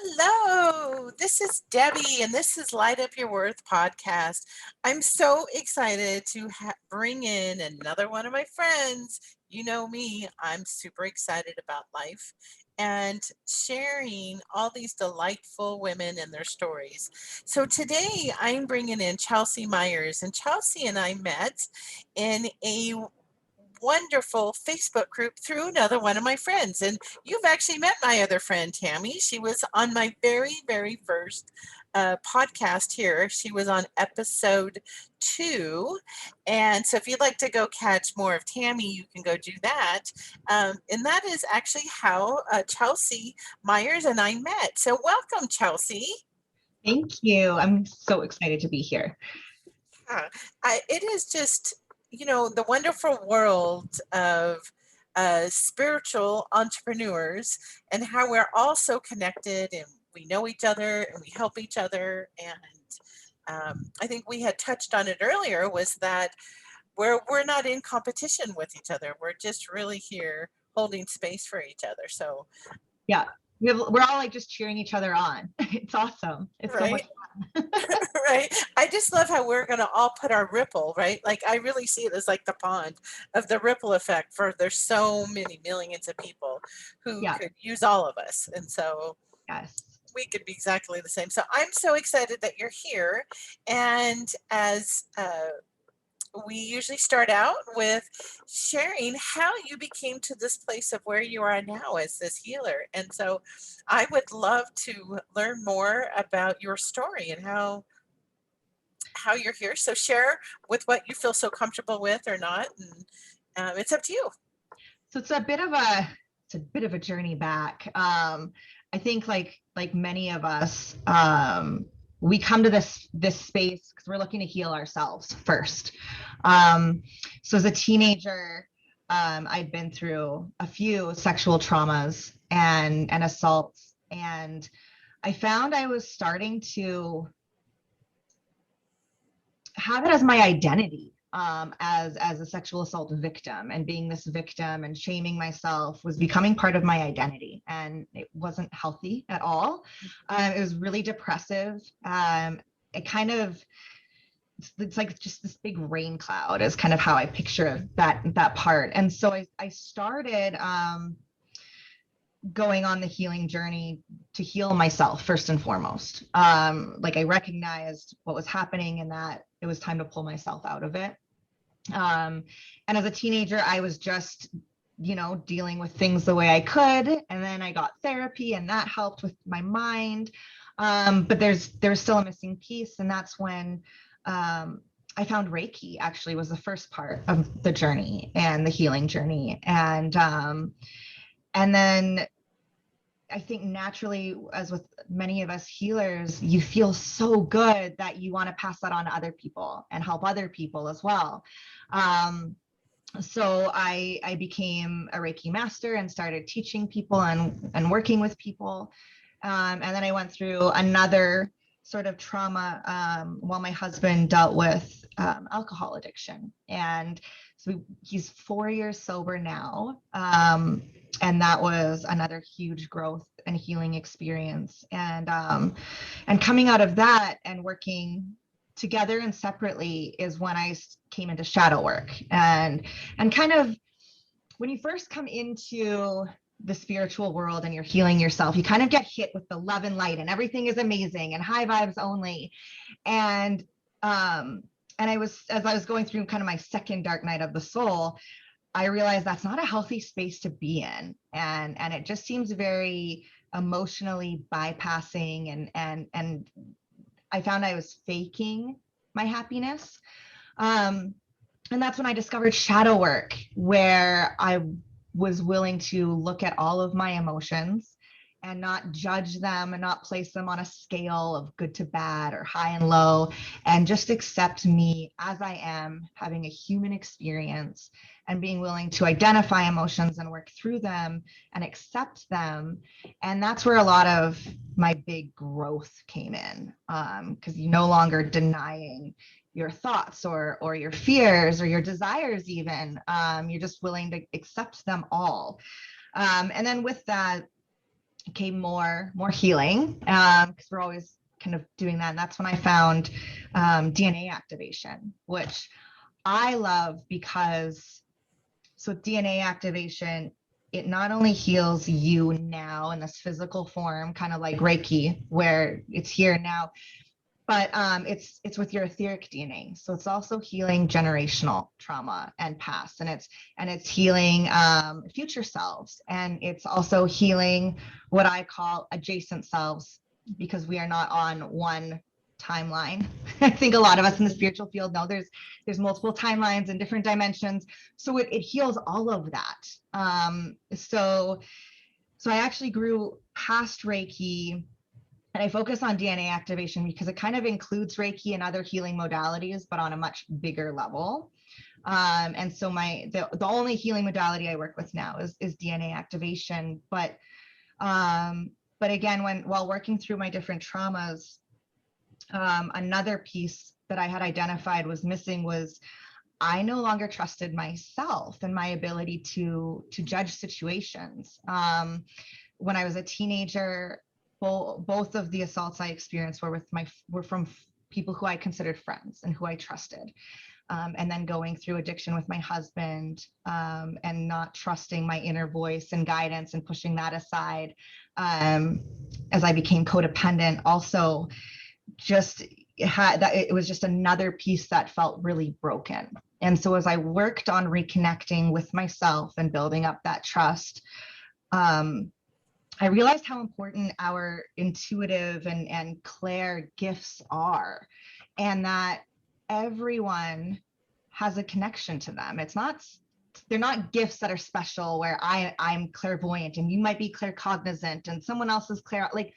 Hello, this is Debbie, and this is Light Up Your Worth podcast. I'm so excited to bring in another one of my friends. You know me, I'm super excited about life and sharing all these delightful women and their stories. So today I'm bringing in Chelsea Meyers, and Chelsea and I met in a wonderful Facebook group through another one of my friends. And you've actually met my other friend, Tammy. She was on my very, very first podcast here. She was on episode 2. And so if you'd like to go catch more of Tammy, you can go do that. And that is actually how Chelsea Meyers and I met. So welcome, Chelsea. Thank you. I'm so excited to be here. It is just, the wonderful world of spiritual entrepreneurs and how we're all so connected and we know each other and we help each other. And I think we had touched on it earlier was that we're not in competition with each other. We're just really here holding space for each other. So yeah, we're all like just cheering each other on. It's awesome. It's right? So much fun. Right. I just love how we're going to all put our ripple, right? Like I really see it as like the pond of the ripple effect for there's so many millions of people who could use all of us. And so we could be exactly the same. So I'm so excited that you're here. And as we usually start out with sharing how you became to this place of where you are now as this healer. And so I would love to learn more about your story and how you're here. So share with what you feel so comfortable with or not. And it's up to you. So it's a bit of a journey back. I think like many of us, we come to this space because we're looking to heal ourselves first. So as a teenager, I'd been through a few sexual traumas and assaults, and I found I was starting to have it as my identity, as a sexual assault victim, and being this victim and shaming myself was becoming part of my identity, and it wasn't healthy at all. It was really depressive. It kind of, it's like just this big rain cloud is kind of how I picture that part. And so I started going on the healing journey to heal myself first and foremost. Like I recognized what was happening and that it was time to pull myself out of it. And as a teenager, I was just, dealing with things the way I could. And then I got therapy and that helped with my mind. But there's still a missing piece. And that's when I found Reiki actually was the first part of the journey and the healing journey. And then I think naturally, as with many of us healers, you feel so good that you want to pass that on to other people and help other people as well. So I became a Reiki master and started teaching people and working with people. And then I went through another sort of trauma while my husband dealt with alcohol addiction. And so he's 4 years sober now. And that was another huge growth and healing experience. And coming out of that and working together and separately is when I came into shadow work. And kind of when you first come into the spiritual world and you're healing yourself, you kind of get hit with the love and light and everything is amazing and high vibes only. And as I was going through kind of my second dark night of the soul, I realized that's not a healthy space to be in. And it just seems very emotionally bypassing. And I found I was faking my happiness. And that's when I discovered shadow work, where I was willing to look at all of my emotions and not judge them and not place them on a scale of good to bad or high and low, and just accept me as I am, having a human experience and being willing to identify emotions and work through them and accept them. And that's where a lot of my big growth came in, because you're no longer denying your thoughts or your fears or your desires even. You're just willing to accept them all. And then with that, came more healing, because we're always kind of doing that. And that's when I found DNA activation, which I love because so DNA activation, it not only heals you now in this physical form, kind of like Reiki, where it's here now, but it's with your etheric DNA. So it's also healing generational trauma and past, and it's healing future selves, and it's also healing what I call adjacent selves, because we are not on one timeline. I think a lot of us in the spiritual field know there's multiple timelines and different dimensions. So it heals all of that. So I actually grew past Reiki, and I focus on DNA activation because it kind of includes Reiki and other healing modalities, but on a much bigger level. And so the only healing modality I work with now is DNA activation. But again, while working through my different traumas, another piece that I had identified was missing was I no longer trusted myself and my ability to judge situations. When I was a teenager, both of the assaults I experienced were from people who I considered friends and who I trusted. And then going through addiction with my husband, and not trusting my inner voice and guidance and pushing that aside, as I became codependent, also just had that it was just another piece that felt really broken. And so as I worked on reconnecting with myself and building up that trust, I realized how important our intuitive and clair gifts are, and that everyone has a connection to them. They're not gifts that are special where I'm clairvoyant and you might be claircognizant and someone else is like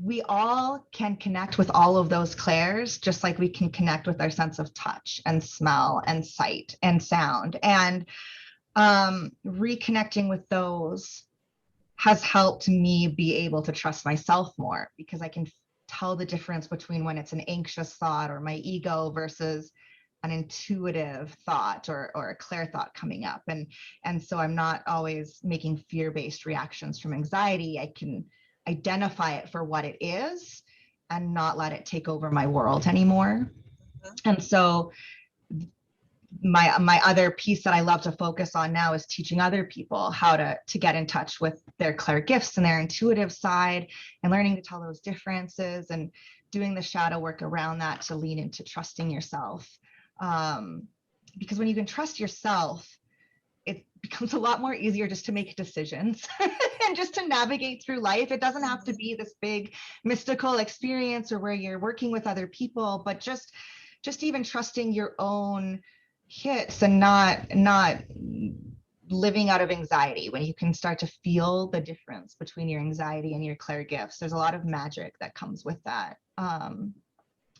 we all can connect with all of those clairs, just like we can connect with our sense of touch and smell and sight and sound. And reconnecting with those has helped me be able to trust myself more, because I can tell the difference between when it's an anxious thought or my ego versus an intuitive thought or a clair thought coming up. And so I'm not always making fear-based reactions from anxiety. I can identify it for what it is and not let it take over my world anymore. And so my other piece that I love to focus on now is teaching other people how to get in touch with their clair gifts and their intuitive side, and learning to tell those differences and doing the shadow work around that to lean into trusting yourself. Because when you can trust yourself, it becomes a lot more easier just to make decisions and just to navigate through life. It doesn't have to be this big mystical experience or where you're working with other people, but just even trusting your own hits and not living out of anxiety. When you can start to feel the difference between your anxiety and your clair gifts, there's a lot of magic that comes with that.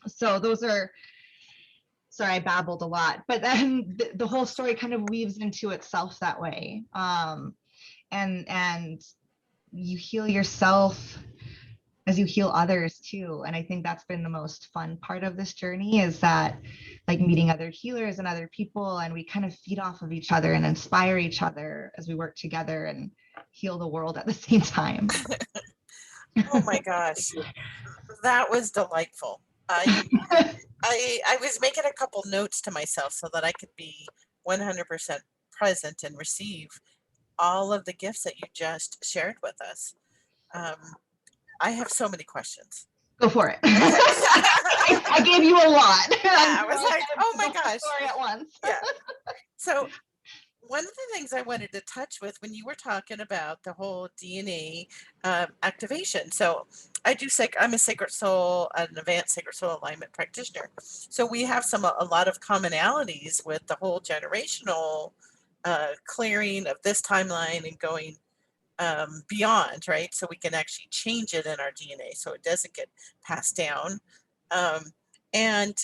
So those are, sorry, I babbled a lot, but then the whole story kind of weaves into itself that way. And you heal yourself as you heal others too. And I think that's been the most fun part of this journey, is that like meeting other healers and other people, and we kind of feed off of each other and inspire each other as we work together and heal the world at the same time. Oh my gosh, that was delightful. I was making a couple notes to myself so that I could be 100% present and receive all of the gifts that you just shared with us. I have so many questions. Go for it. Okay. I gave you a lot. Yeah, I was like, oh my gosh. Story at once. Yeah. So one of the things I wanted to touch with when you were talking about the whole DNA activation. So I'm a sacred soul, an advanced sacred soul alignment practitioner. So we have a lot of commonalities with the whole generational clearing of this timeline and going beyond, right? So we can actually change it in our DNA so it doesn't get passed down. And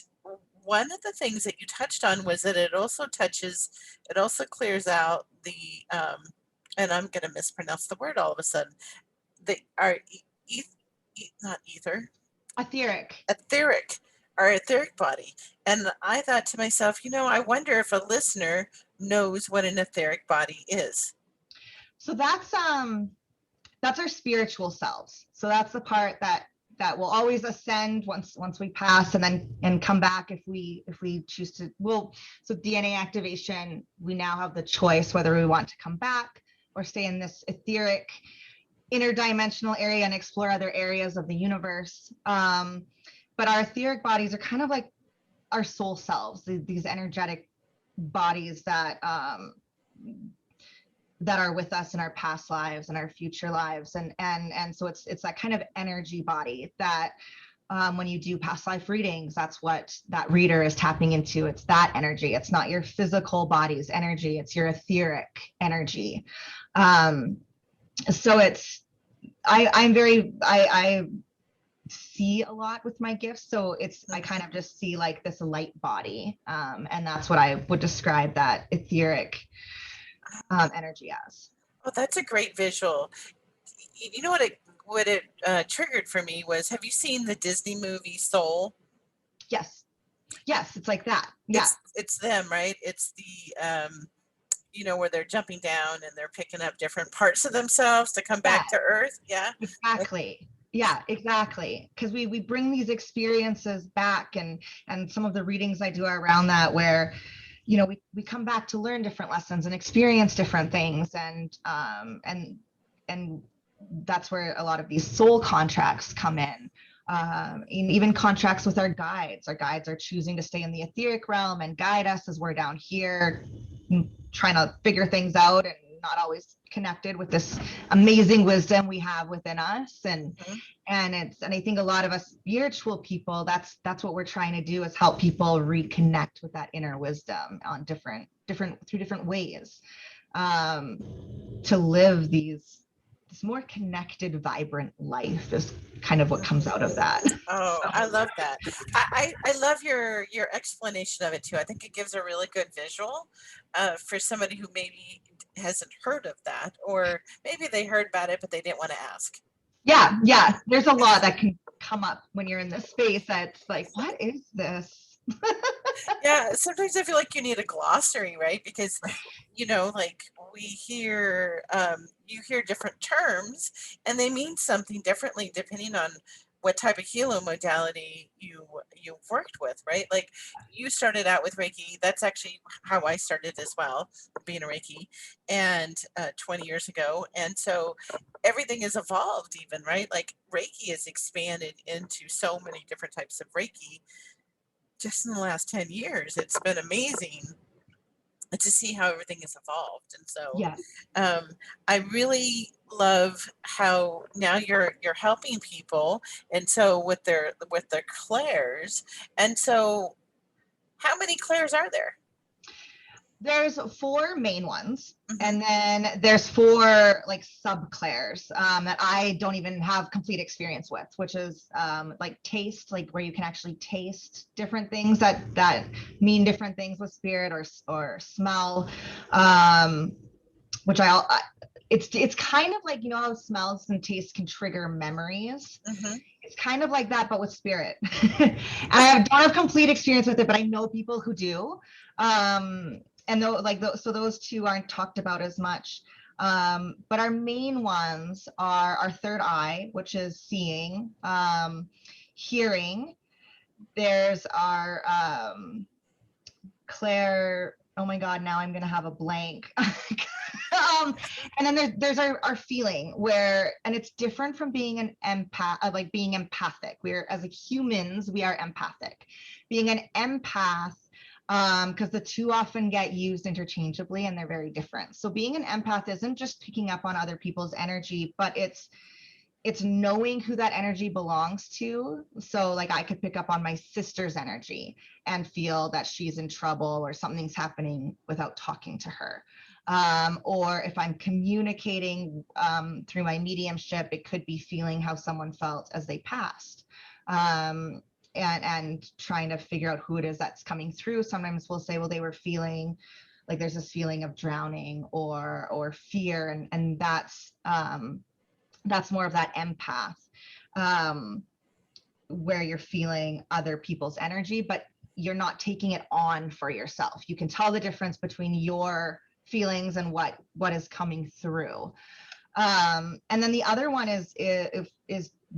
one of the things that you touched on was that it also clears out the, and I'm going to mispronounce the word all of a sudden, not ether, etheric, our etheric body. And I thought to myself, I wonder if a listener knows what an etheric body is. So that's that's our spiritual selves. So that's the part that will always ascend once we pass, and come back if we choose to. Well, so DNA activation, we now have the choice whether we want to come back or stay in this etheric interdimensional area and explore other areas of the universe. But our etheric bodies are kind of like our soul selves, these energetic bodies that are with us in our past lives and our future lives, and so it's that kind of energy body that when you do past life readings, that's what that reader is tapping into. It's that energy. It's not your physical body's energy, it's your etheric energy. So it's I see a lot with my gifts, so it's I kind of just see like this light body, and that's what I would describe that etheric energy as. Oh, that's a great visual. You know what it triggered for me was, have you seen the Disney movie Soul? Yes, it's like that. Yeah, it's them, right? It's the where they're jumping down and they're picking up different parts of themselves to come back to Earth. Yeah, exactly. Yeah, exactly. Because we bring these experiences back, and some of the readings I do are around that, where we come back to learn different lessons and experience different things, and that's where a lot of these soul contracts come in. Even contracts with our guides. Our guides are choosing to stay in the etheric realm and guide us as we're down here trying to figure things out, and not always connected with this amazing wisdom we have within us. And I think a lot of us spiritual people, that's what we're trying to do, is help people reconnect with that inner wisdom on different through different ways, to live this more connected, vibrant life is kind of what comes out of that. Oh, I love that. I love your explanation of it too. I think it gives a really good visual for somebody who maybe hasn't heard of that, or maybe they heard about it but they didn't want to ask. Yeah. There's a lot that can come up when you're in this space that's like, what is this? Yeah, sometimes I feel like you need a glossary, right? Because like we hear you hear different terms and they mean something differently depending on what type of healing modality you've worked with, right? Like you started out with Reiki. That's actually how I started as well, being a Reiki, and 20 years ago. And so everything has evolved, even, right? Like Reiki has expanded into so many different types of Reiki just in the last 10 years. It's been amazing to see how everything has evolved. And so Yeah. I really love how now you're helping people, and so with their clairs. And so how many clairs are there? There's 4 main ones, and then there's 4 like sub clairs that I don't even have complete experience with, which is like taste, like where you can actually taste different things that mean different things with spirit, or smell, which it's kind of like, how smells and tastes can trigger memories. It's kind of like that, but with spirit. I don't have complete experience with it, but I know people who do. And so those 2 aren't talked about as much. But our main ones are our third eye, which is seeing, hearing. There's our clair. Oh my God, now I'm gonna have a blank. And then there's our feeling, and it's different from being an empath, like being empathic. As humans, we are empathic. Being an empath, because the 2 often get used interchangeably and they're very different. So being an empath isn't just picking up on other people's energy, but it's knowing who that energy belongs to. So like I could pick up on my sister's energy and feel that she's in trouble or something's happening without talking to her. Or if I'm communicating through my mediumship, it could be feeling how someone felt as they passed. And trying to figure out who it is that's coming through. Sometimes we'll say, well, they were feeling like there's this feeling of drowning or fear, and that's more of that empath, where you're feeling other people's energy, but you're not taking it on for yourself. You can tell the difference between your feelings and what is coming through. And then the other one is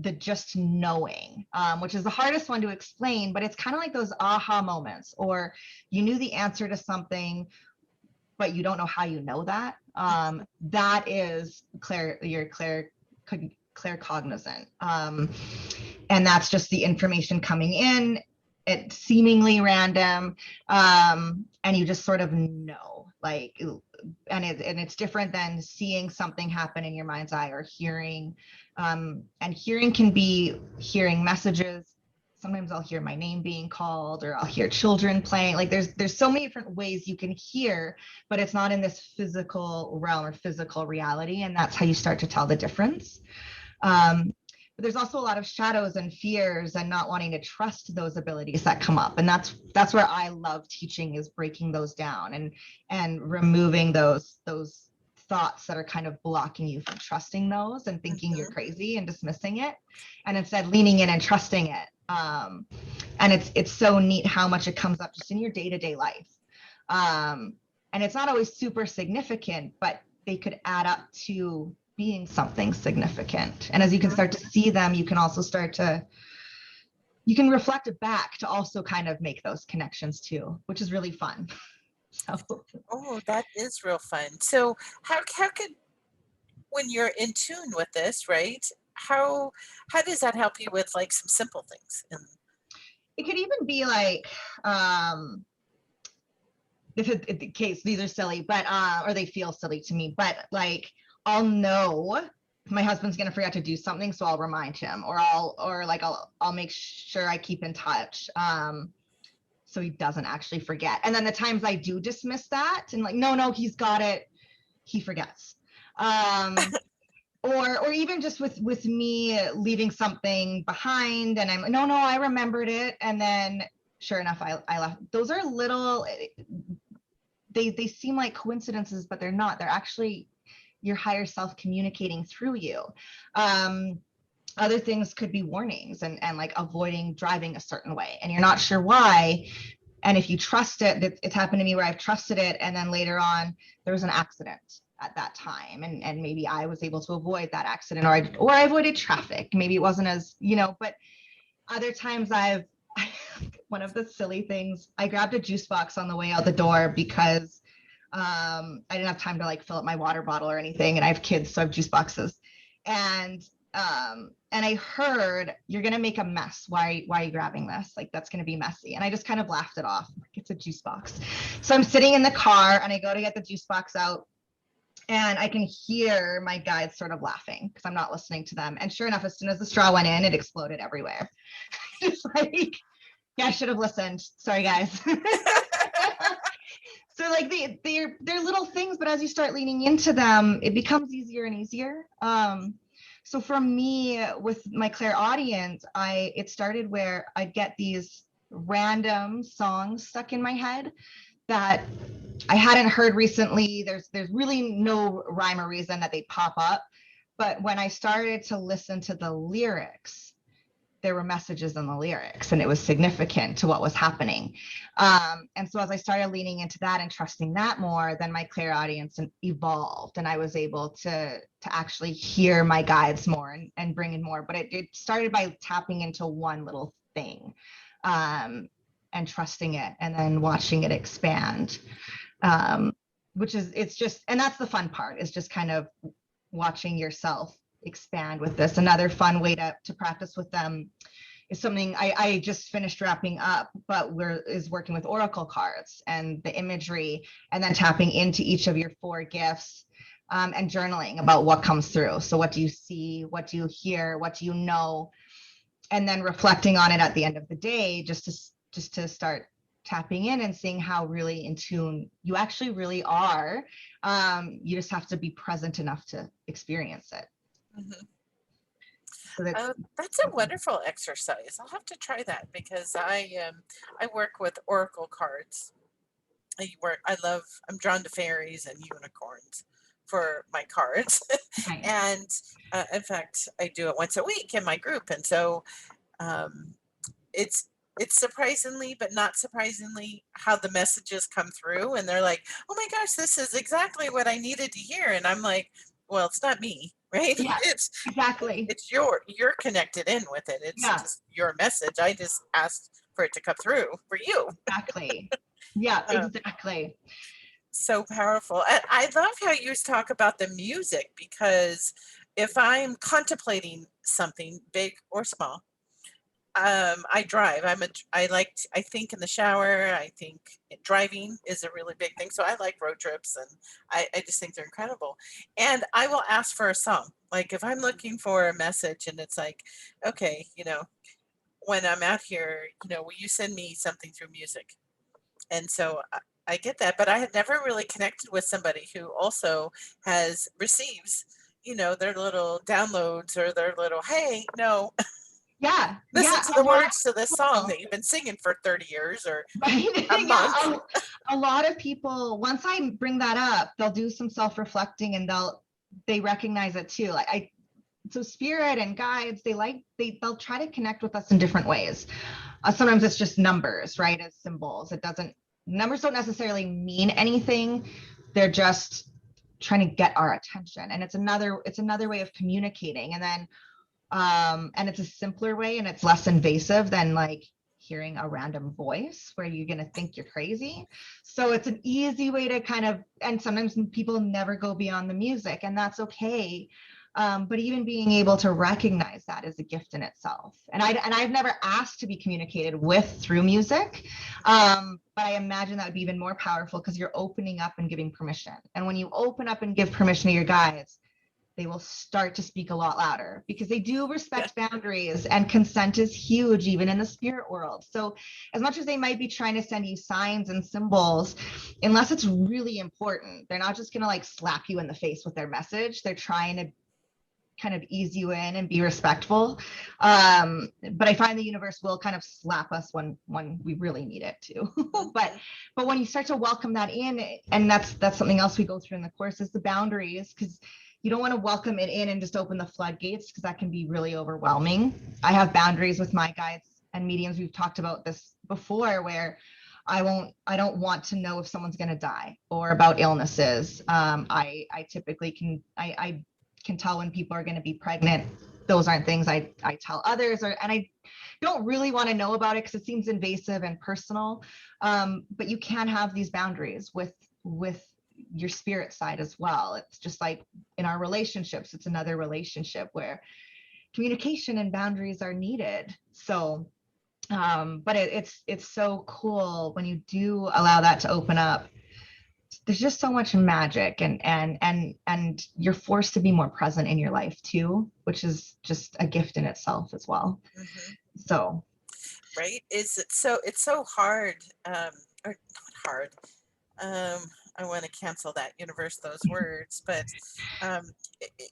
the just knowing, which is the hardest one to explain, but it's kind of like those aha moments, or you knew the answer to something, but you don't know how you know that. That is claircognizant. And that's just the information coming in, it's seemingly random, and you just sort of know, like, and it's different than seeing something happen in your mind's eye, or hearing. And hearing can be hearing messages. Sometimes I'll hear my name being called, or I'll hear children playing. Like there's so many different ways you can hear, but it's not in this physical realm or physical reality. And that's how you start to tell the difference. But there's also a lot of shadows and fears and not wanting to trust those abilities that come up. And that's where I love teaching, is breaking those down and removing those thoughts that are kind of blocking you from trusting those and thinking you're crazy and dismissing it, and instead leaning in and trusting it. And it's so neat how much it comes up just in your day-to-day life. And it's not always super significant, but they could add up to being something significant. And as you can start to see them, you can also you can reflect it back to also kind of make those connections too, which is really fun. So. Oh, that is real fun. So how could, when you're in tune with this, right? How does that help you with like some simple things? It could even be like, if in case these are silly, but or they feel silly to me, but like, I'll know my husband's gonna forget to do something, so I'll remind him, or I'll make sure I keep in touch, so he doesn't actually forget. And then the times I do dismiss that and like, no, he's got it, he forgets. Or even just with me leaving something behind, and I'm no, I remembered it, and then sure enough, I left. Those are little. They seem like coincidences, but they're not. They're actually your higher self communicating through you. Other things could be warnings and like avoiding driving a certain way, and you're not sure why. And if you trust it, it's happened to me where I've trusted it, and then later on there was an accident at that time, and maybe I was able to avoid that accident, or I avoided traffic. Maybe it wasn't as, but other times one of the silly things, I grabbed a juice box on the way out the door because I didn't have time to like fill up my water bottle or anything, and I have kids, so I have juice boxes, and I heard, you're gonna make a mess. Why are you grabbing this? Like, that's gonna be messy. And I just kind of laughed it off. Like, it's a juice box. So I'm sitting in the car and I go to get the juice box out, and I can hear my guides sort of laughing because I'm not listening to them. And sure enough, as soon as the straw went in, it exploded everywhere. It's like, yeah, I should have listened. Sorry, guys. So like they're little things, but as you start leaning into them, it becomes easier and easier. So for me, with my clairaudience, it started where I'd get these random songs stuck in my head that I hadn't heard recently. There's really no rhyme or reason that they pop up. But when I started to listen to the lyrics, there were messages in the lyrics, and it was significant to what was happening. And so as I started leaning into that and trusting that more, then my clairaudience evolved, and I was able to actually hear my guides more and bring in more. But it started by tapping into one little thing, and trusting it, and then watching it expand. Which is, and that's the fun part, is just kind of watching yourself expand with this. Another fun way to practice with them is something I just finished wrapping up, but is working with oracle cards and the imagery, and then tapping into each of your 4 gifts, and journaling about what comes through. So what do you see? What do you hear? What do you know? And then reflecting on it at the end of the day, just to start tapping in and seeing how really in tune you actually really are. You just have to be present enough to experience it. Mm-hmm. So that's a wonderful exercise. I'll have to try that because I work with oracle cards. I'm drawn to fairies and unicorns for my cards. Nice. And in fact, I do it once a week in my group. And so it's surprisingly, but not surprisingly, how the messages come through, and they're like, oh my gosh, this is exactly what I needed to hear. And I'm like, well, it's not me, right? Yeah, It's exactly. it's you're connected in with it. It's Yeah, just your message. I just asked for it to come through for you. exactly. Yeah, Uh, exactly. so powerful. I love how you talk about the music because if I'm contemplating something big or small, I drive. I think in the shower. I think driving is a really big thing. So I like road trips, and I just think they're incredible. And I will ask for a song. Like if I'm looking for a message, and it's like, okay, when I'm out here, will you send me something through music? And so I get that, but I had never really connected with somebody who also has receives, their little downloads or their little, hey, no, Yeah, listen yeah, to a the lot words to this of song people, that you've been singing for 30 years or right? a Yeah, month. a lot of people, once I bring that up, they'll do some self-reflecting and they recognize it too. Like so spirit and guides, they'll try to connect with us in different ways. Sometimes it's just numbers, right? As symbols. Numbers don't necessarily mean anything. They're just trying to get our attention. And it's another way of communicating. And then and it's a simpler way and it's less invasive than like hearing a random voice where you're going to think you're crazy. So it's an easy way to and sometimes people never go beyond the music, and that's okay. But even being able to recognize that is a gift in itself. And I've never asked to be communicated with through music, but I imagine that would be even more powerful because you're opening up and giving permission. And when you open up and give permission to your guides, they will start to speak a lot louder because they do Yeah. respect boundaries, and consent is huge even in the spirit world. So as much as they might be trying to send you signs and symbols, unless it's really important, they're not just going to like slap you in the face with their message. They're trying to kind of ease you in and be respectful. But I find the universe will kind of slap us when we really need it to. but Mhm. but when you start to welcome that in, and that's something else we go through in the course, is the boundaries, because you don't want to welcome it in and just open the floodgates, because that can be really overwhelming. I have boundaries with my guides and mediums. We've talked about this before, where I don't want to know if someone's going to die or about illnesses. I typically I can tell when people are going to be pregnant. Those aren't things I tell others, and I don't really want to know about it because it seems invasive and personal. But you can have these boundaries with your spirit side as well. It's just like in our relationships, it's another relationship where communication and boundaries are needed. So but it's so cool when you do allow that to open up. There's just so much magic, and you're forced to be more present in your life too, which is just a gift in itself as well. Mhm. So Right? It's so hard, or not hard. I want to cancel that universe, those words, but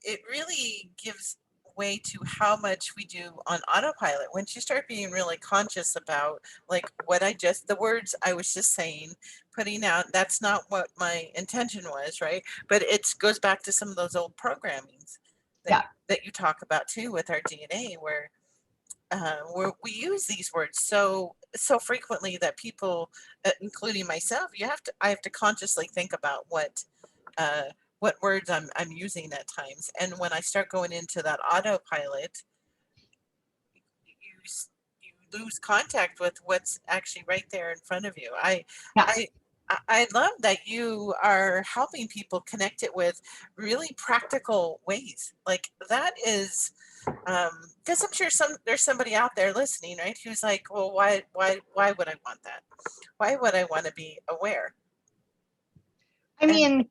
it really gives way to how much we do on autopilot. Once you start being really conscious about like the words I was just saying, putting out, that's not what my intention was, right? But it goes back to some of those old programmings that yeah, you talk about too with our DNA, where we use these words so frequently that people, including myself, I have to consciously think about uh, what words I'm using at times. And when I start going into that autopilot, you lose contact with what's actually right there in front of you. yeah. I I love that you are helping people connect it with really practical ways. Like that is because I'm sure there's somebody out there listening, right? Who's like, well, why would I want that? Why would I want to be aware? I And mean,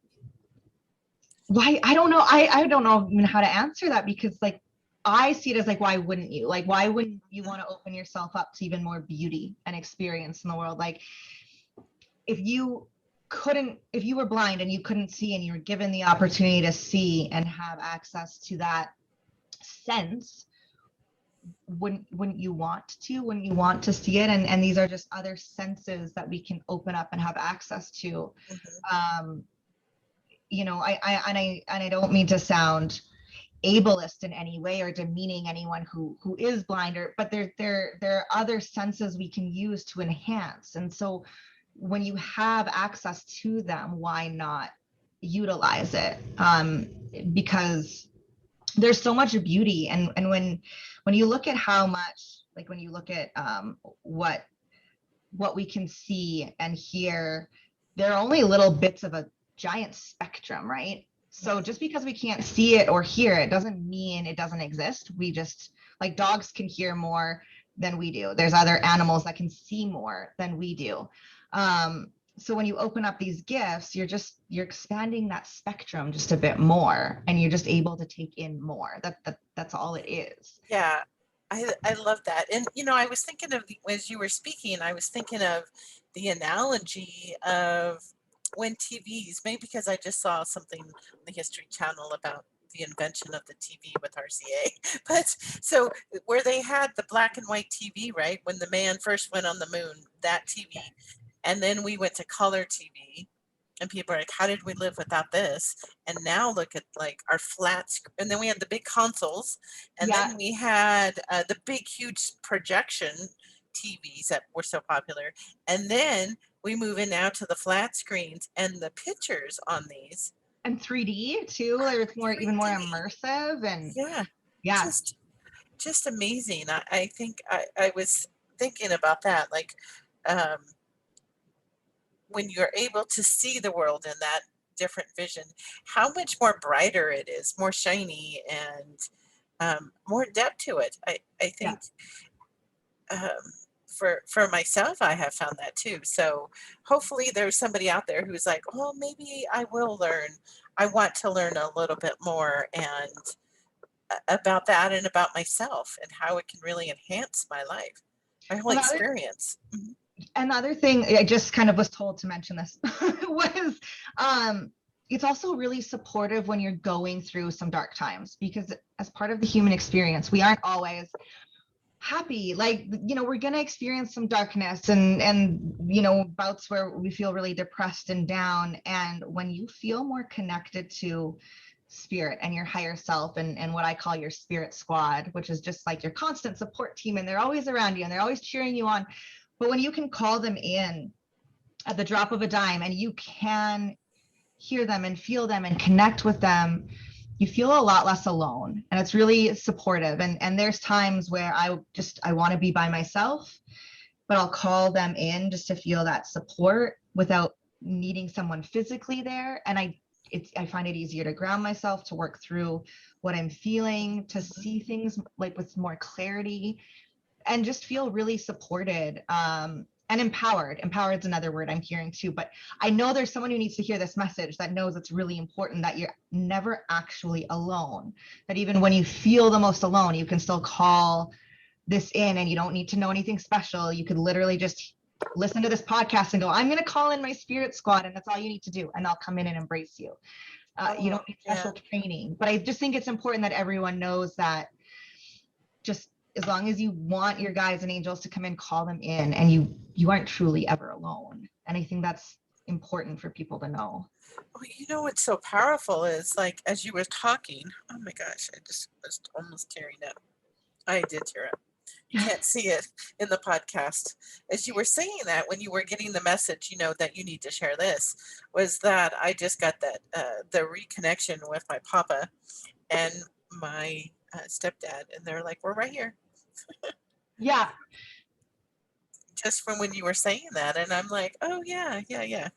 why? I don't know. I don't know even how to answer that, because like I see it as like, why wouldn't you? Like, why wouldn't you mhm, want to open yourself up to even more beauty and experience in the world? Like, if you if you were blind and you couldn't see, and you were given the opportunity to see and have access to that sense, wouldn't you want to? Wouldn't you want to see it? And these are just other senses that we can open up and have access to. mhm, Um, I don't mean to sound ableist in any way or demeaning anyone who is blind, but there are other senses we can use to enhance. And so when you have access to them, why not utilize it, because there's so much beauty. And when you look at how much, like when you look at what we can see and hear, they're only little bits of a giant spectrum, right? So just because we can't see it or hear it doesn't mean it doesn't exist. We just, like, dogs can hear more than we do. There's other animals that can see more than we do. So when you open up these gifts, you're expanding that spectrum just a bit more, and you're just able to take in more. That's all it is. Yeah, I love that. And I was thinking of as you were speaking, I was thinking of the analogy of when TVs, maybe because I just saw something on the History Channel about the invention of the TV with RCA. But so where they had the black and white TV, right? When the man first went on the moon, that TV. And then we went to color TV. And people are like, how did we live without this? And now look at like our and then we had the big consoles, and Yeah. then we had the big, huge projection TVs that were so popular. And then we move in now to the flat screens and the pictures on these. And 3D too, like it's more, even more 3D. immersive. And Yeah, yeah, just amazing. I think I was thinking about that, like um, when you're able to see the world in that different vision, how much more brighter it is, more shiny, and more depth to it. I yeah. think for myself, I have found that too. So hopefully there's somebody out there who's like, oh, maybe I will learn. I want to learn a little bit more and about that and about myself and how it can really enhance my life, my whole Another experience. Mhm. another thing, I just kind of was told to mention this, was it's also really supportive when you're going through some dark times, because as part of the human experience, we aren't always happy. Like, we're going to experience some darkness and bouts where we feel really depressed and down. And when you feel more connected to spirit and your higher self, and what I call your spirit squad, which is just like your constant support team, and they're always around you and they're always cheering you on. But when you can call them in at the drop of a dime, and you can hear them and feel them and connect with them, you feel a lot less alone, and it's really supportive. And there's times where I want to be by myself, but I'll call them in just to feel that support without needing someone physically there. And I find it easier to ground myself, to work through what I'm feeling, to see things like with more clarity, and just feel really supported, and empowered. Empowered is another word I'm hearing too. But I know there's someone who needs to hear this message, that knows it's really important that you're never actually alone. That even when you feel the most alone, you can still call this in, and you don't need to know anything special. You could literally just listen to this podcast and go, I'm going to call in my spirit squad, and that's all you need to do. And they'll come in and embrace you. You don't need special training. But I just think it's important that everyone knows that, just as long as you want your guides and angels to come in, call them in, and you aren't truly ever alone. And I think that's important for people to know. Well, what's so powerful is, like, as you were talking, oh my gosh, I just was almost tearing up. I did tear up. You can't see it in the podcast. As you were saying that, when you were getting the message, that you need to share this, was that I just got that the reconnection with my papa and my stepdad, and they're like, we're right here. Yeah. Just from when you were saying that, and I'm like, oh yeah,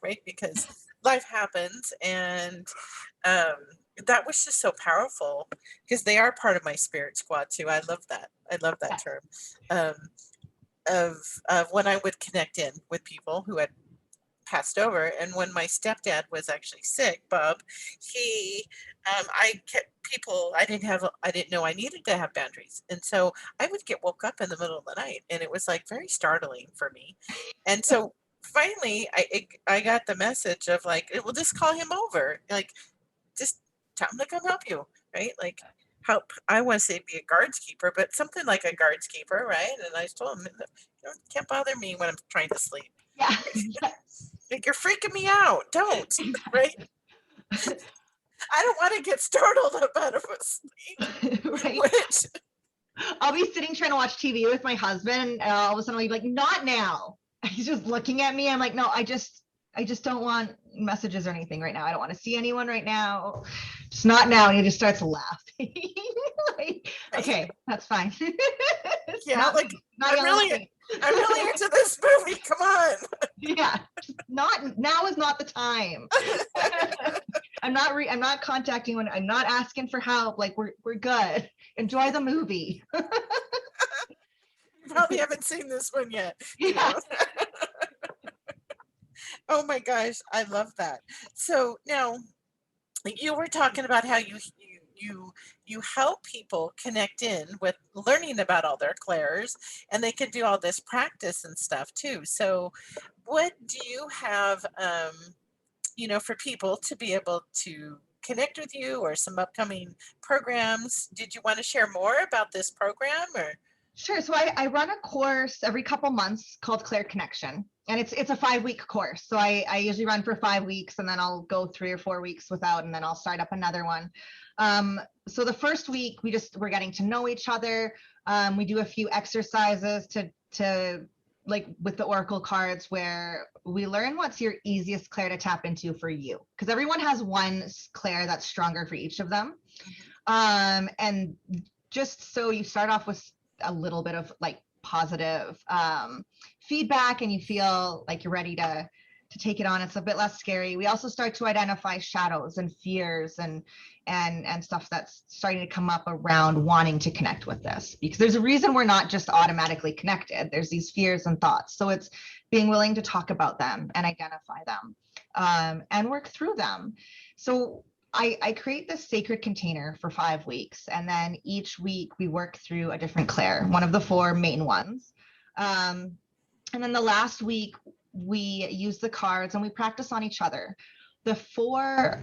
right, because life happens. And that was just so powerful, because they are part of my spirit squad too. I love that term, of when I would connect in with people who had passed over. And when my stepdad was actually sick, Bob, he I kept people, I didn't know I needed to have boundaries. And so I would get woke up in the middle of the night, and it was like very startling for me. And so finally I got the message of like, well, just call him over, like, just tell him to come help you, right? Like, help, I want to say be a guards keeper, but something like a guards keeper, right? And I told him, can't bother me when I'm trying to sleep. Yeah. Like, you're freaking me out. Don't, right? I don't want to get startled up out of a sleep. Right. Which, I'll be sitting trying to watch TV with my husband, and all of a sudden I'll be like, not now. He's just looking at me. I'm like, no, I just don't want messages or anything right now. I don't want to see anyone right now. Just not now. And he just starts laughing. Like, okay, that's fine. Yeah, like not I'm really into this movie. Come on. Yeah, not now is not the time. I'm not contacting when I'm not asking for help. Like we're good. Enjoy the movie. You probably haven't seen this one yet. You Yeah. know? Oh my gosh, I love that. So now you were talking about how you help people connect in with learning about all their clairs, and they can do all this practice and stuff too. So what do you have for people to be able to connect with you, or some upcoming programs? Did you want to share more about this program, or? Sure. So I run a course every couple months called Claire Connection, and it's a 5-week course. So I usually run for 5 weeks, and then I'll go 3 or 4 weeks without, and then I'll start up another one. So the first week we're getting to know each other. We do a few exercises to like with the oracle cards, where we learn what's your easiest clair to tap into for you, because everyone has one clair that's stronger for each of them. And just so you start off with a little bit of like positive feedback, and you feel like you're ready to take it on. It's a bit less scary. We also start to identify shadows and fears and stuff that's starting to come up around wanting to connect with this, because there's a reason we're not just automatically connected. There's these fears and thoughts. So it's being willing to talk about them and identify them, and work through them. So I create this sacred container for 5 weeks, and then each week we work through a different clair, one of the 4 main ones. And then the last week we use the cards and we practice on each other. The 4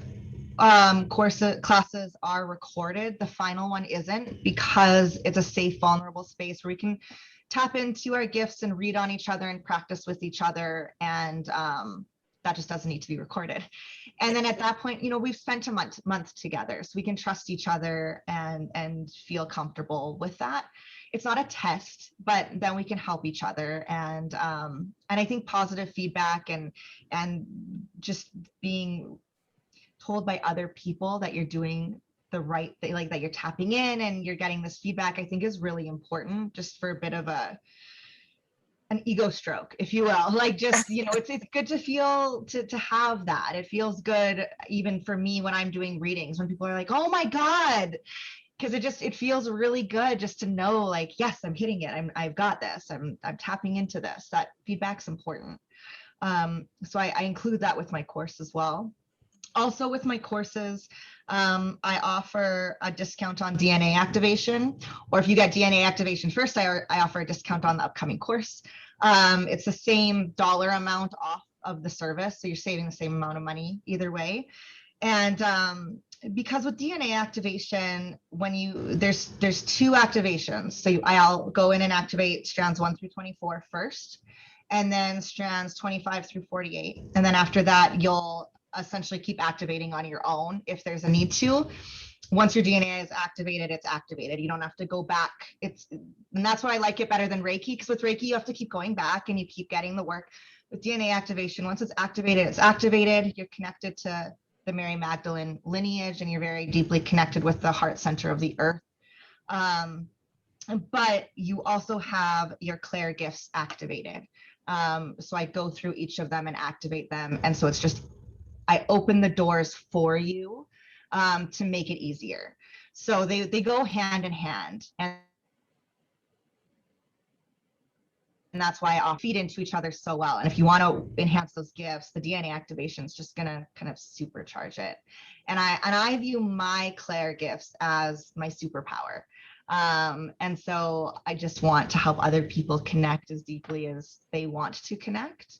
classes are recorded. The final one isn't, because it's a safe, vulnerable space where we can tap into our gifts and read on each other and practice with each other. And that just doesn't need to be recorded. And then at that point, we've spent a month together, so we can trust each other and feel comfortable with that. It's not a test, but then we can help each other. And I think positive feedback and just being told by other people that you're doing the right thing, like that you're tapping in and you're getting this feedback, I think is really important, just for a bit of an ego stroke, if you will. Like, just, it's good to feel to have that. It feels good, even for me, when I'm doing readings, when people are like, oh my God, because it feels really good just to know, like, yes, I'm hitting it. I've got this. I'm tapping into this. That feedback's important. So I include that with my course as well. Also with my courses, I offer a discount on DNA activation, or if you get DNA activation first, I offer a discount on the upcoming course. It's the same dollar amount off of the service, so you're saving the same amount of money either way. And because with DNA activation, there's 2 activations. So I'll go in and activate strands 1 through 24 first, and then strands 25 through 48. And then after that, you'll essentially keep activating on your own if there's a need to. Once your DNA is activated, it's activated. You don't have to go back. And that's why I like it better than Reiki, because with Reiki, you have to keep going back and you keep getting the work. With DNA activation, once it's activated, it's activated. You're connected to the Mary Magdalene lineage, and you're very deeply connected with the heart center of the earth. But you also have your clair gifts activated. So I go through each of them and activate them. And so it's just, I open the doors for you to make it easier. So they go hand in hand. And that's why I'll feed into each other so well. And if you want to enhance those gifts, the DNA activation is just going to kind of supercharge it. And I view my clair gifts as my superpower. And so I just want to help other people connect as deeply as they want to connect.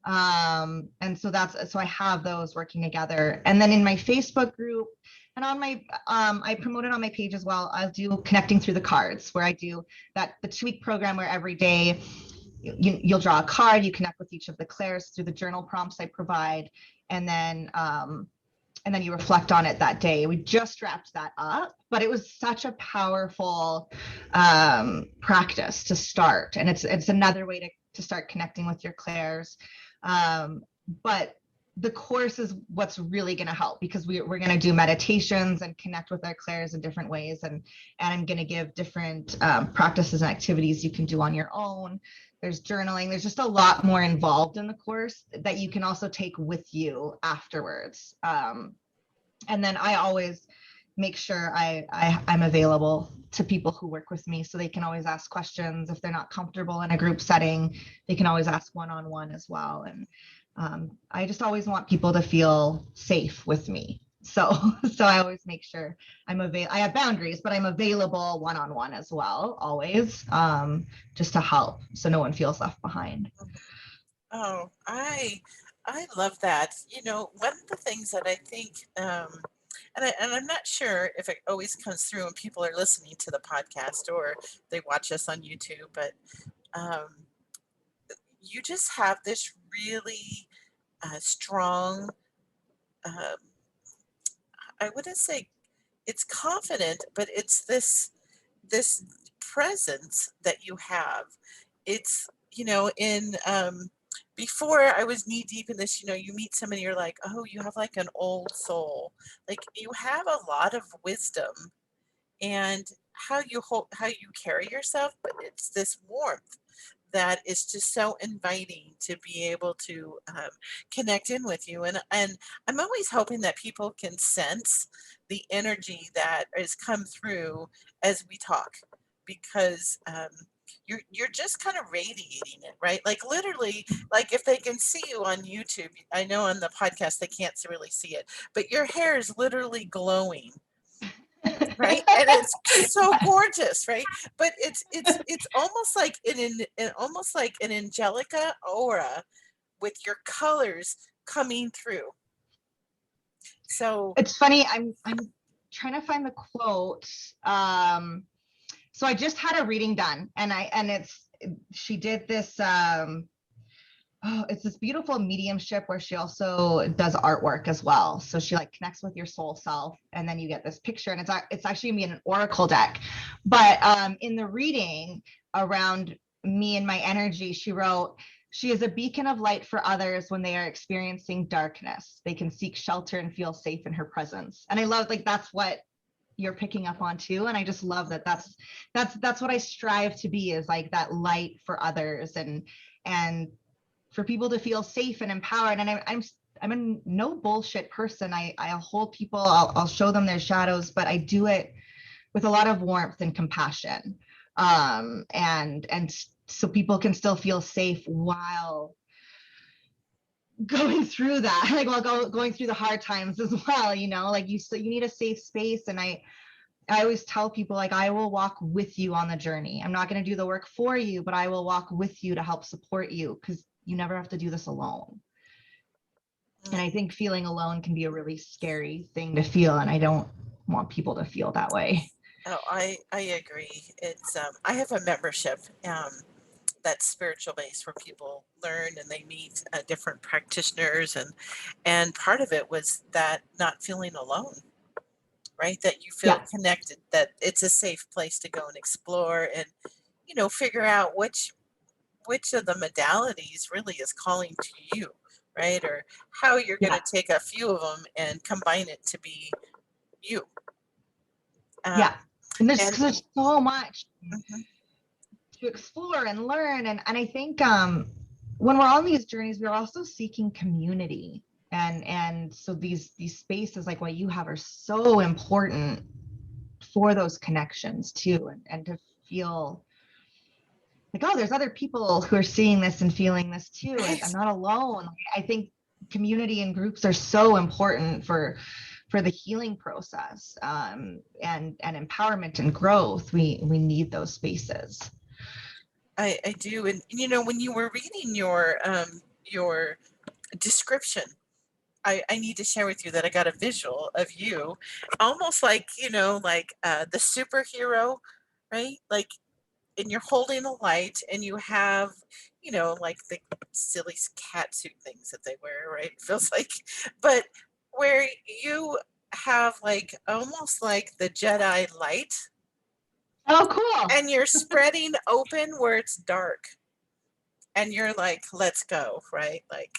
And so I have those working together. And then in my Facebook group and on my, I promote it on my page as well. I'll do connecting through the cards, where I do the 2-week program where every day you'll draw a card, you connect with each of the clairs through the journal prompts I provide. And then you reflect on it that day. We just wrapped that up, but it was such a powerful practice to start. And it's another way to start connecting with your clairs. But the course is what's really going to help, because we're going to do meditations and connect with our clairs in different ways. And I'm going to give different practices and activities you can do on your own. There's journaling. There's just a lot more involved in the course that you can also take with you afterwards. And then I always make sure I'm available to people who work with me, so they can always ask questions. If they're not comfortable in a group setting, they can always ask one-on-one as well. And I just always want people to feel safe with me. So I always make sure I have boundaries, but I'm available one-on-one as well, always, just to help, so no one feels left behind. Oh, I love that. You know, one of the things that I think, and I'm not sure if it always comes through when people are listening to the podcast or they watch us on YouTube, but um, you just have this really strong, um, I wouldn't say it's confident, but it's this presence that you have. It's, you know, in before I was knee deep in this, you know, you meet somebody, you're like, oh, you have like an old soul. Like you have a lot of wisdom and how you carry yourself, but it's this warmth that is just so inviting to be able to connect in with you. And I'm always hoping that people can sense the energy that has come through as we talk, because you're just kind of radiating it, right? Like literally, like if they can see you on YouTube, I know on the podcast they can't really see it, but your hair is literally glowing, right? And it's so gorgeous, right? But it's almost like almost like an angelica aura with your colors coming through. So It's funny, I'm trying to find the quote. So I just had a reading done, and she did this it's this beautiful mediumship where she also does artwork as well. So she like connects with your soul self, and then you get this picture, and it's actually gonna be an oracle deck. But in the reading around me and my energy, she wrote, "She is a beacon of light for others when they are experiencing darkness. They can seek shelter and feel safe in her presence." And I love, like, that's what you're picking up on too. And I just love that that's what I strive to be, is like that light for others, and for people to feel safe and empowered. And I'm a no bullshit person. I'll hold people, I'll show them their shadows, but I do it with a lot of warmth and compassion. And so people can still feel safe while going through that, like while going through the hard times as well, you know, like you need a safe space. And I always tell people, like, I will walk with you on the journey. I'm not going to do the work for you, but I will walk with you to help support you, because you never have to do this alone. And I think feeling alone can be a really scary thing to feel, and I don't want people to feel that way. oh, I agree. It's I have a membership that's spiritual based where people learn and they meet different practitioners, and part of it was that not feeling alone, right? That you feel Yeah. connected, that it's a safe place to go and explore and, you know, figure out which of the modalities really is calling to you, right? Or how you're going to take a few of them and combine it to be you. Yeah. And And there's so much mhm, to explore and learn. And I think when we're on these journeys, we're also seeking community. And so these spaces like what you have are so important for those connections too, and to feel like, oh, there's other people who are seeing this and feeling this too. right. I'm not alone. I think community and groups are so important for the healing process, and empowerment and growth. We need those spaces. I do. And you know, when you were reading your description, I need to share with you that I got a visual of you almost like, you know, like the superhero, right? Like, and you're holding a light and you have, you know, like the silly cat suit things that they wear, right? It feels like, but where you have like almost like the Jedi light Oh, cool. and you're spreading open where it's dark and you're like, let's go, right? Like,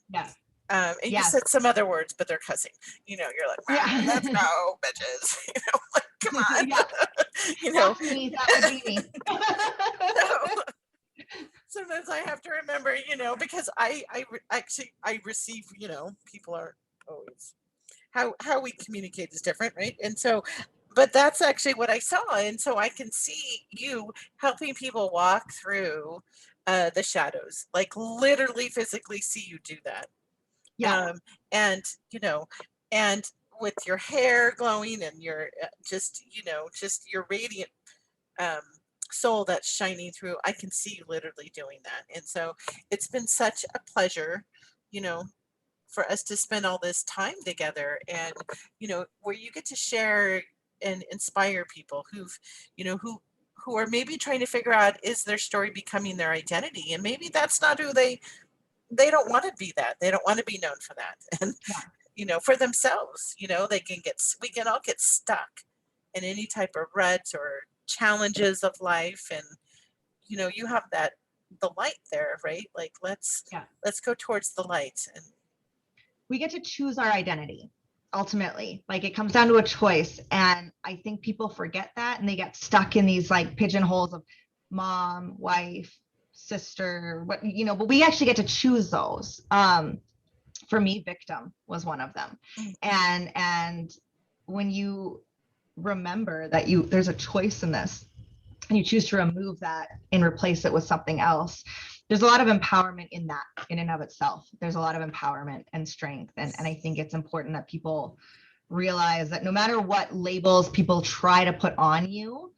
Yeah. And you Yes. said some other words, but they're cussing. You're like, let's Yeah. go, bitches. Like, come on. Yeah. you know, That's me. That would be me. so sometimes I have to remember, because actually I receive, people are always how we communicate is different, right? And so, but that's actually what I saw, and so I can see you helping people walk through the shadows, like literally physically see you do that. Yeah. And and with your hair glowing and your just your radiant um, soul that's shining through. I can see you literally doing that. And so it's been such a pleasure, you know, for us to spend all this time together and, where you get to share and inspire people who are maybe trying to figure out, is their story becoming their identity? And maybe that's not who they don't want to be that. They don't want to be known for that. And, Yeah. for themselves, we can all get stuck in any type of rut or challenges of life. And, you have the light there, right? Like, Yeah. let's go towards the light. And We get to choose our identity ultimately. Like it comes down to a choice. And I think people forget that and they get stuck in these like pigeonholes of mom, wife, sister, but we actually get to choose those. For me, victim was one of them. And when you remember that there's a choice in this and you choose to remove that and replace it with something else, there's a lot of empowerment in that in and of itself. There's a lot of empowerment and strength. And I think it's important that people realize that no matter what labels people try to put on you,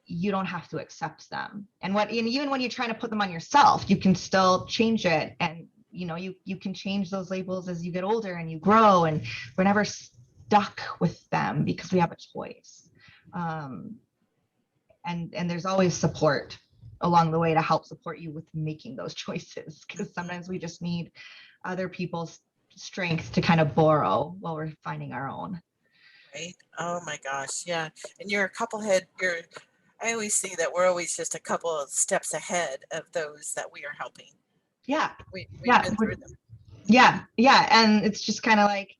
you don't have to accept them. And even when you're trying to put them on yourself, you can still change it. And you can change those labels as you get older and you grow, and we're never stuck with them because we have a choice. And there's always support along the way to help support you with making those choices, because sometimes we just need other people's strength to kind of borrow while we're finding our own. Right. Oh my gosh. Yeah. And I always see that we're always just a couple of steps ahead of those that we are helping. Yeah. We've Yeah. been through them. Yeah. Yeah. And it's just kind of like,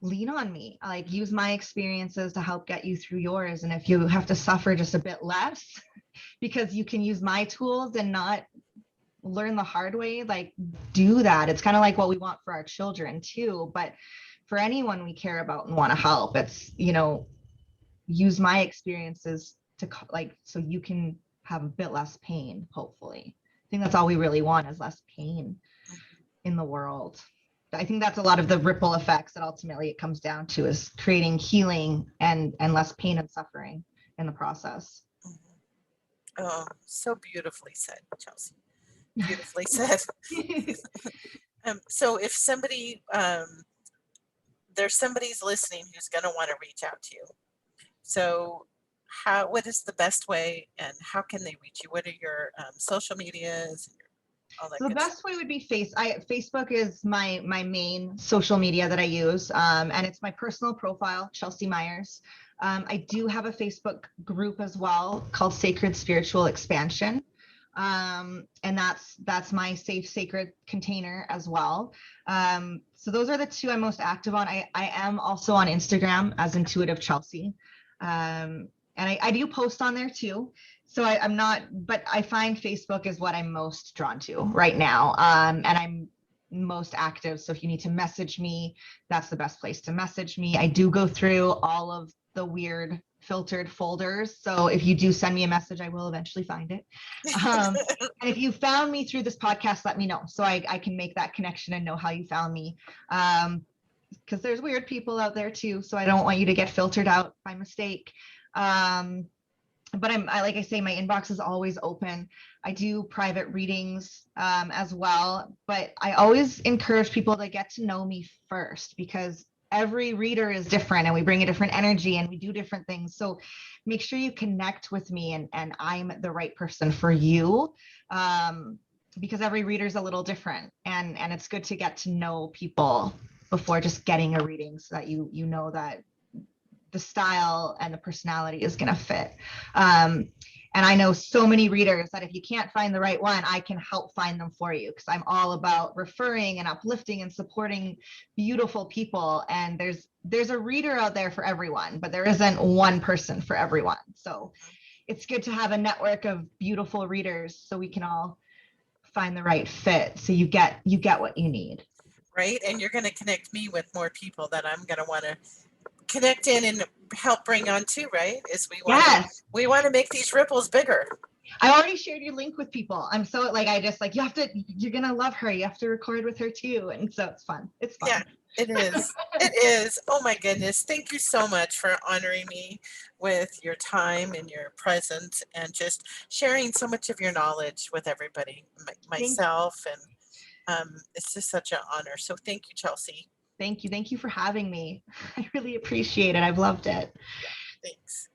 lean on me, like use my experiences to help get you through yours. And if you have to suffer just a bit less because you can use my tools and not learn the hard way, like do that. It's kind of like what we want for our children too. But for anyone we care about and want to help, it's, use my experiences to so you can have a bit less pain, hopefully. I think that's all we really want, is less pain in the world. I think that's a lot of the ripple effects that ultimately it comes down to, is creating healing and less pain and suffering in the process. Oh, so beautifully said, Chelsea. Beautifully said. So if there's somebody's listening who's going to want to reach out to you. So what is the best way, and how can they reach you? What are your social medias? All that So the best way would be Facebook is my main social media that I use, and it's my personal profile, Chelsea Meyers. I do have a Facebook group as well called Sacred Spiritual Expansion, and that's my safe, sacred container as well. So those are the two I'm most active on. I am also on Instagram as Intuitive Chelsea, and I do post on there too. So I'm not, but I find Facebook is what I'm most drawn to right now. And I'm most active. So if you need to message me, that's the best place to message me. I do go through all of the weird filtered folders. So if you do send me a message, I will eventually find it. And if you found me through this podcast, let me know so I can make that connection and know how you found me. Because there's weird people out there too. So I don't want you to get filtered out by mistake. But I like I say, my inbox is always open. I do private readings as well, but I always encourage people to get to know me first, because every reader is different and we bring a different energy and we do different things. So make sure you connect with me and I'm the right person for you, because every reader is a little different, and it's good to get to know people before just getting a reading, so that you know that the style and the personality is going to fit. And I know so many readers that if you can't find the right one, I can help find them for you, because I'm all about referring and uplifting and supporting beautiful people. And there's a reader out there for everyone, but there isn't one person for everyone. So it's good to have a network of beautiful readers so we can all find the right fit. So you get what you need. Right. And you're going to connect me with more people that I'm going to want to connect in and help bring on too, right? Is Yes. we want to make these ripples bigger. I already shared your link with people. I'm so you're going to love her. You have to record with her too. And so it's fun. It's fun. Yeah, it is. It is. Oh my goodness. Thank you so much for honoring me with your time and your presence and just sharing so much of your knowledge with everybody, myself. And it's just such an honor. So thank you, Chelsea. Thank you. Thank you for having me. I really appreciate it. I've loved it. Thanks.